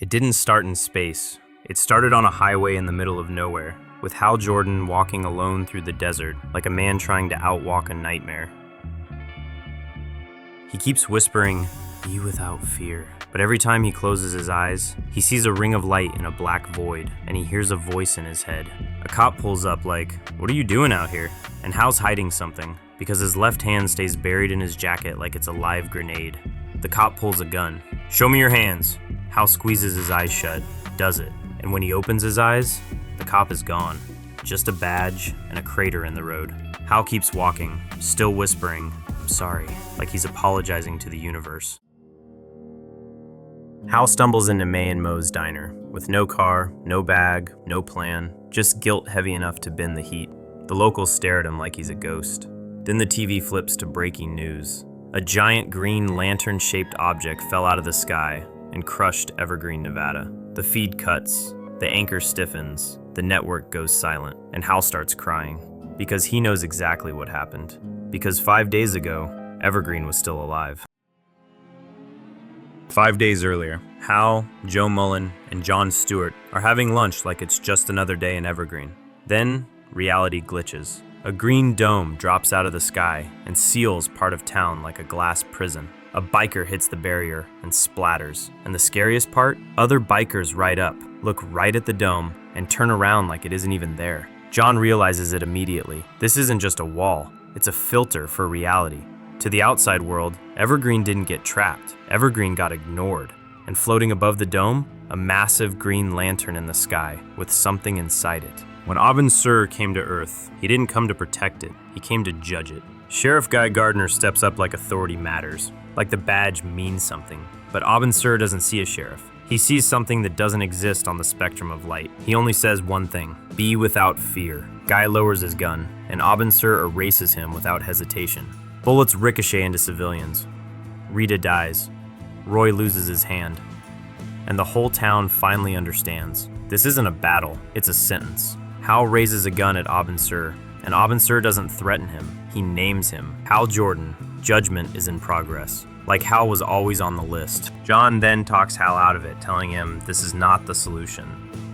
It didn't start in space. It started on a highway in the middle of nowhere, with Hal Jordan walking alone through the desert like a man trying to outwalk a nightmare. He keeps whispering, "Be without fear." But every time he closes his eyes, he sees a ring of light in a black void, and he hears a voice in his head. A cop pulls up like, "What are you doing out here?" And Hal's hiding something, because his left hand stays buried in his jacket like it's a live grenade. The cop pulls a gun. "Show me your hands." Hal squeezes his eyes shut, does it, and when he opens his eyes, the cop is gone. Just a badge and a crater in the road. Hal keeps walking, still whispering, "I'm sorry," like he's apologizing to the universe. Hal stumbles into May and Mo's diner, with no car, no bag, no plan, just guilt heavy enough to bend the heat. The locals stare at him like he's a ghost. Then the TV flips to breaking news. A giant green lantern-shaped object fell out of the sky and crushed Evergreen, Nevada. The feed cuts, the anchor stiffens, the network goes silent, and Hal starts crying. Because he knows exactly what happened. Because 5 days ago, Evergreen was still alive. 5 days earlier, Hal, Joe Mullein, and John Stewart are having lunch like it's just another day in Evergreen. Then, reality glitches. A green dome drops out of the sky and seals part of town like a glass prison. A biker hits the barrier and splatters. And the scariest part? Other bikers ride up, look right at the dome, and turn around like it isn't even there. John realizes it immediately. This isn't just a wall, it's a filter for reality. To the outside world, Evergreen didn't get trapped. Evergreen got ignored. And floating above the dome, a massive green lantern in the sky with something inside it. When Abin Sur came to Earth, he didn't come to protect it, he came to judge it. Sheriff Guy Gardner steps up like authority matters, like the badge means something. But Abin Sur doesn't see a sheriff. He sees something that doesn't exist on the spectrum of light. He only says one thing: be without fear. Guy lowers his gun, and Abin Sur erases him without hesitation. Bullets ricochet into civilians. Rita dies. Roy loses his hand. And the whole town finally understands. This isn't a battle, it's a sentence. Hal raises a gun at Abin Sur, and Abin Sur doesn't threaten him, he names him. Hal Jordan, judgment is in progress. Like Hal was always on the list. John then talks Hal out of it, telling him this is not the solution.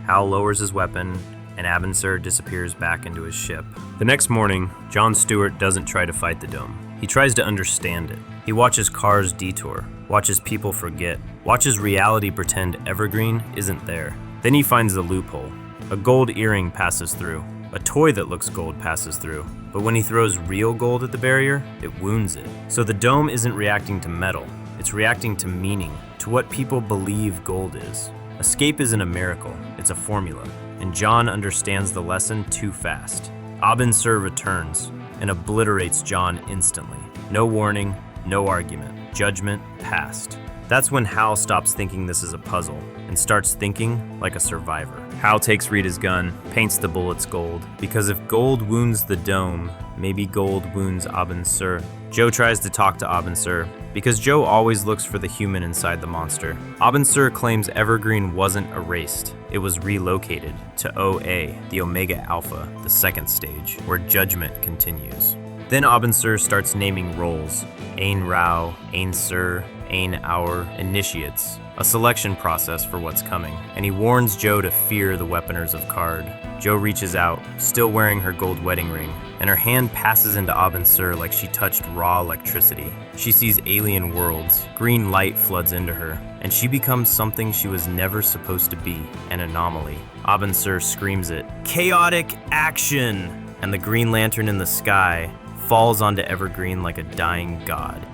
Hal lowers his weapon, and Abin Sur disappears back into his ship. The next morning, John Stewart doesn't try to fight the dome. He tries to understand it. He watches cars detour, watches people forget, watches reality pretend Evergreen isn't there. Then he finds the loophole. A gold earring passes through. A toy that looks gold passes through. But when he throws real gold at the barrier, it wounds it. So the dome isn't reacting to metal. It's reacting to meaning, to what people believe gold is. Escape isn't a miracle, it's a formula. And John understands the lesson too fast. Abin Sur returns and obliterates John instantly. No warning, no argument. Judgment passed. That's when Hal stops thinking this is a puzzle and starts thinking like a survivor. Hal takes Rita's gun, paints the bullets gold, because if gold wounds the dome, maybe gold wounds Abin Sur. Joe tries to talk to Abin Sur, because Joe always looks for the human inside the monster. Abin Sur claims Evergreen wasn't erased, it was relocated to OA, the Omega Alpha, the second stage, where judgment continues. Then Abin Sur starts naming roles: Ain Rao, Ain Sur, Ain Hour, initiates, a selection process for what's coming, and he warns Joe to fear the weaponers of Qard. Joe reaches out, still wearing her gold wedding ring, and her hand passes into Abin Sur like she touched raw electricity. She sees alien worlds, green light floods into her, and she becomes something she was never supposed to be, an anomaly. Abin Sur screams it, "Chaotic action!" And the green lantern in the sky falls onto Evergreen like a dying god.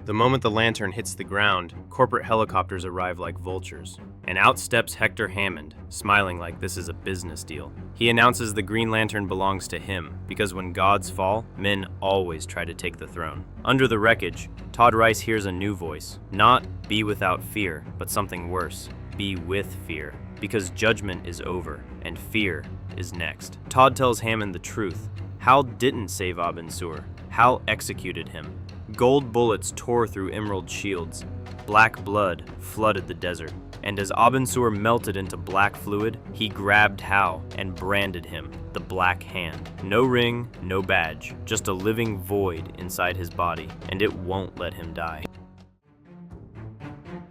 The moment the lantern hits the ground, corporate helicopters arrive like vultures. And out steps Hector Hammond, smiling like this is a business deal. He announces the Green Lantern belongs to him, because when gods fall, men always try to take the throne. Under the wreckage, Todd Rice hears a new voice. Not be without fear, but something worse. Be with fear. Because judgment is over, and fear is next. Todd tells Hammond the truth. Hal didn't save Abin Sur. Hal executed him. Gold bullets tore through emerald shields. Black blood flooded the desert. And as Abin Sur melted into black fluid, he grabbed Hal and branded him the Black Hand. No ring, no badge, just a living void inside his body, and it won't let him die.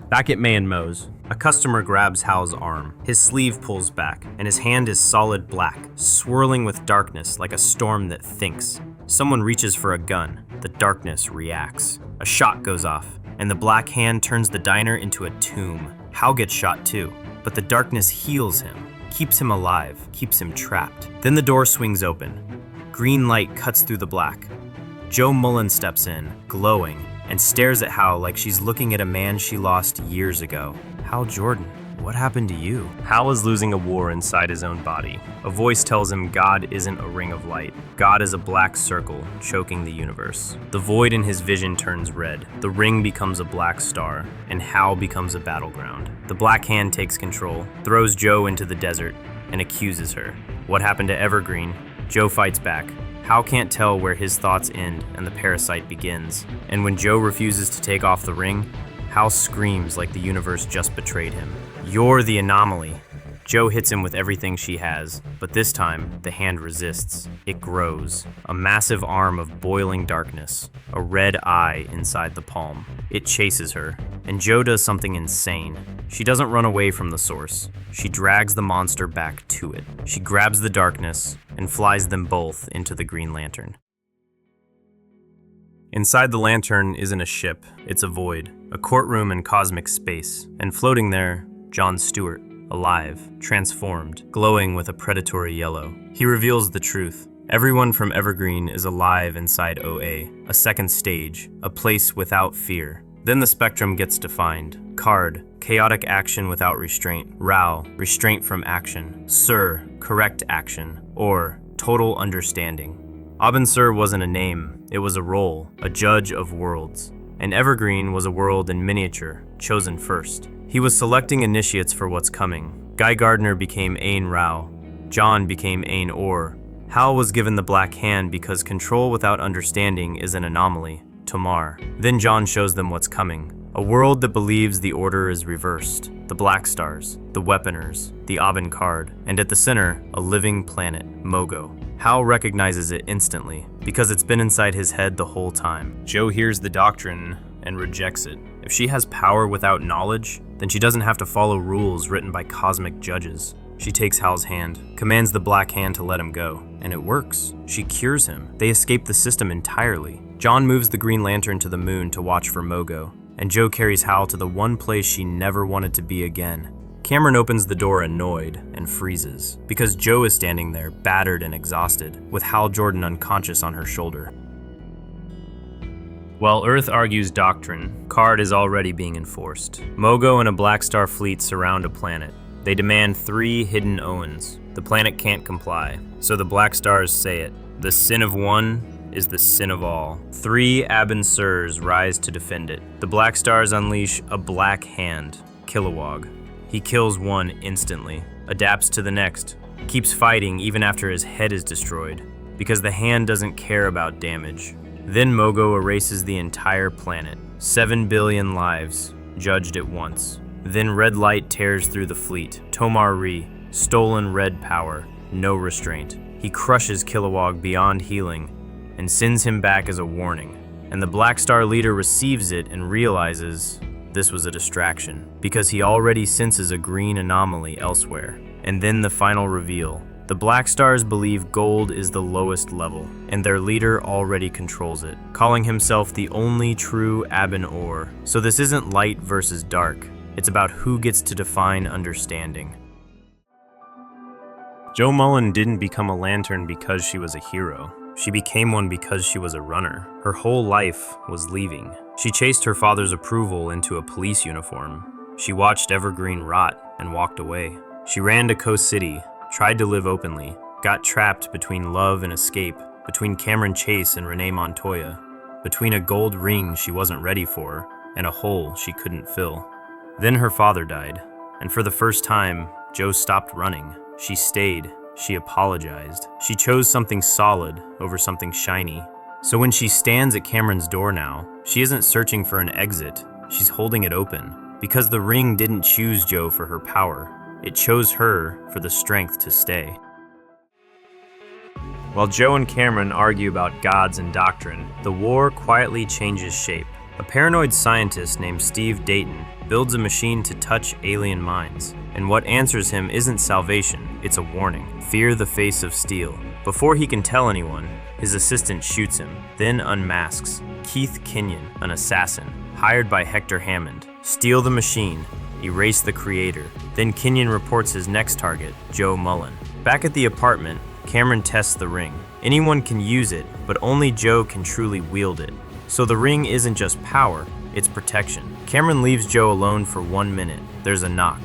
Back at May and Mo's, a customer grabs Hal's arm. His sleeve pulls back, and his hand is solid black, swirling with darkness like a storm that thinks. Someone reaches for a gun. The darkness reacts. A shot goes off, and the black hand turns the diner into a tomb. Hal gets shot too, but the darkness heals him, keeps him alive, keeps him trapped. Then the door swings open. Green light cuts through the black. Jo Mullein steps in, glowing, and stares at Hal like she's looking at a man she lost years ago. Hal Jordan, what happened to you? Hal is losing a war inside his own body. A voice tells him God isn't a ring of light. God is a black circle choking the universe. The void in his vision turns red. The ring becomes a black star, and Hal becomes a battleground. The black hand takes control, throws Jo into the desert, and accuses her. What happened to Evergreen? Jo fights back. Hal can't tell where his thoughts end and the parasite begins. And when Jo refuses to take off the ring, Hal screams like the universe just betrayed him. You're the anomaly. Jo hits him with everything she has, but this time, the hand resists. It grows. A massive arm of boiling darkness. A red eye inside the palm. It chases her, and Jo does something insane. She doesn't run away from the source. She drags the monster back to it. She grabs the darkness and flies them both into the Green Lantern. Inside the lantern isn't a ship, it's a void, a courtroom in cosmic space, and floating there, John Stewart, alive, transformed, glowing with a predatory yellow. He reveals the truth. Everyone from Evergreen is alive inside OA, a second stage, a place without fear. Then the spectrum gets defined. Qard, chaotic action without restraint. Rao, restraint from action. Sur, correct action, or total understanding. Abin Sur wasn't a name, it was a role, a judge of worlds. And Evergreen was a world in miniature, chosen first. He was selecting initiates for what's coming. Guy Gardner became Ain Rao. John became Ain Or. Hal was given the black hand because control without understanding is an anomaly. Tomar. Then John shows them what's coming. A world that believes the order is reversed. The Blackstars, the Weaponers, the Abin Qard, and at the center, a living planet, Mogo. Hal recognizes it instantly, because it's been inside his head the whole time. Jo hears the doctrine and rejects it. If she has power without knowledge, then she doesn't have to follow rules written by cosmic judges. She takes Hal's hand, commands the black hand to let him go, and it works. She cures him. They escape the system entirely. John moves the Green Lantern to the moon to watch for Mogo, and Jo carries Hal to the one place she never wanted to be again. Cameron opens the door annoyed and freezes, because Jo is standing there, battered and exhausted, with Hal Jordan unconscious on her shoulder. While Earth argues doctrine, Qard is already being enforced. Mogo and a Blackstar fleet surround a planet. They demand 3 hidden Owens. The planet can't comply, so the Blackstars say it. The sin of one is the sin of all. 3 Abin Surs rise to defend it. The Blackstars unleash a black hand, Kilowog. He kills one instantly, adapts to the next, keeps fighting even after his head is destroyed, because the hand doesn't care about damage. Then Mogo erases the entire planet. 7 billion lives, judged at once. Then red light tears through the fleet. Tomar Rhee, stolen red power, no restraint. He crushes Kilowog beyond healing and sends him back as a warning. And the Blackstar leader receives it and realizes this was a distraction, because he already senses a green anomaly elsewhere. And then the final reveal. The Blackstars believe gold is the lowest level, and their leader already controls it, calling himself the only true Abin Or. So this isn't light versus dark. It's about who gets to define understanding. Jo Mullein didn't become a Lantern because she was a hero. She became one because she was a runner. Her whole life was leaving. She chased her father's approval into a police uniform. She watched Evergreen rot and walked away. She ran to Coast City, tried to live openly, got trapped between love and escape, between Cameron Chase and Renee Montoya, between a gold ring she wasn't ready for and a hole she couldn't fill. Then her father died, and for the first time, Jo stopped running. She stayed. She apologized. She chose something solid over something shiny. So when she stands at Cameron's door now, she isn't searching for an exit. She's holding it open, because the ring didn't choose Jo for her power. It chose her for the strength to stay. While Jo and Cameron argue about gods and doctrine, the war quietly changes shape. A paranoid scientist named Steve Dayton builds a machine to touch alien minds. And what answers him isn't salvation, it's a warning. Fear the face of steel. Before he can tell anyone, his assistant shoots him, then unmasks Keith Kenyon, an assassin, hired by Hector Hammond. Steal the machine, erase the creator. Then Kenyon reports his next target, Joe Mullein. Back at the apartment, Cameron tests the ring. Anyone can use it, but only Joe can truly wield it. So the ring isn't just power, it's protection. Cameron leaves Joe alone for 1 minute. There's a knock.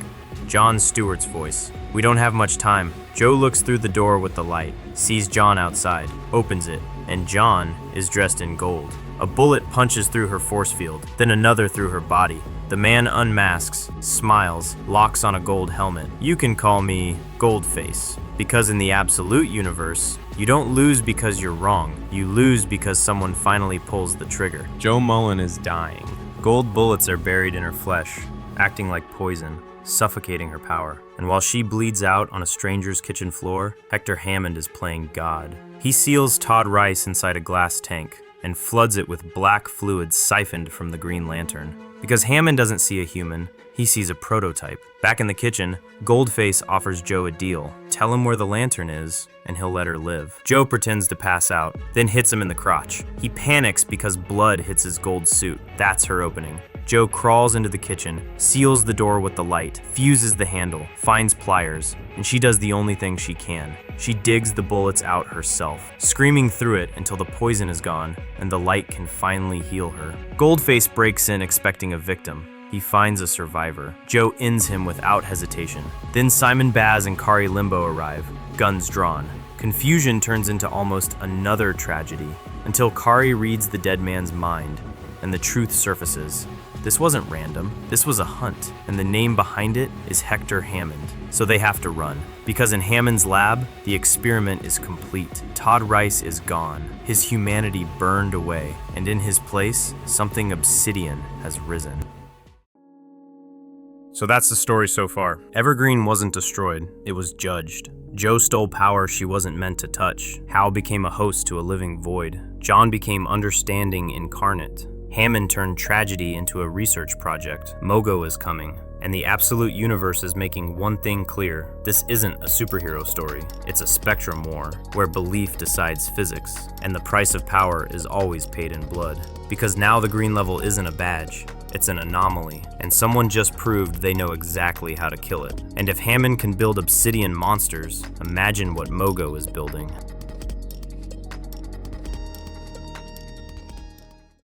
John Stewart's voice. We don't have much time. Joe looks through the door with the light, sees John outside, opens it, and John is dressed in gold. A bullet punches through her force field, then another through her body. The man unmasks, smiles, locks on a gold helmet. You can call me Goldface, because in the absolute universe, you don't lose because you're wrong. You lose because someone finally pulls the trigger. Joe Mullein is dying. Gold bullets are buried in her flesh, acting like poison, suffocating her power. And while she bleeds out on a stranger's kitchen floor, Hector Hammond is playing God. He seals Todd Rice inside a glass tank and floods it with black fluid siphoned from the Green Lantern. Because Hammond doesn't see a human, he sees a prototype. Back in the kitchen, Goldface offers Joe a deal. Tell him where the lantern is, and he'll let her live. Joe pretends to pass out, then hits him in the crotch. He panics because blood hits his gold suit. That's her opening. Joe crawls into the kitchen, seals the door with the light, fuses the handle, finds pliers, and she does the only thing she can. She digs the bullets out herself, screaming through it until the poison is gone and the light can finally heal her. Goldface breaks in expecting a victim. He finds a survivor. Joe ends him without hesitation. Then Simon Baz and Kari Limbo arrive, guns drawn. Confusion turns into almost another tragedy, until Kari reads the dead man's mind, and the truth surfaces. This wasn't random, this was a hunt, and the name behind it is Hector Hammond. So they have to run, because in Hammond's lab, the experiment is complete. Todd Rice is gone, his humanity burned away, and in his place, something obsidian has risen. So that's the story so far. Evergreen wasn't destroyed, it was judged. Joe stole power she wasn't meant to touch. Hal became a host to a living void. John became understanding incarnate. Hammond turned tragedy into a research project. Mogo is coming, and the absolute universe is making one thing clear. This isn't a superhero story, it's a spectrum war, where belief decides physics, and the price of power is always paid in blood. Because now the green level isn't a badge, it's an anomaly, and someone just proved they know exactly how to kill it. And if Hammond can build obsidian monsters, imagine what Mogo is building.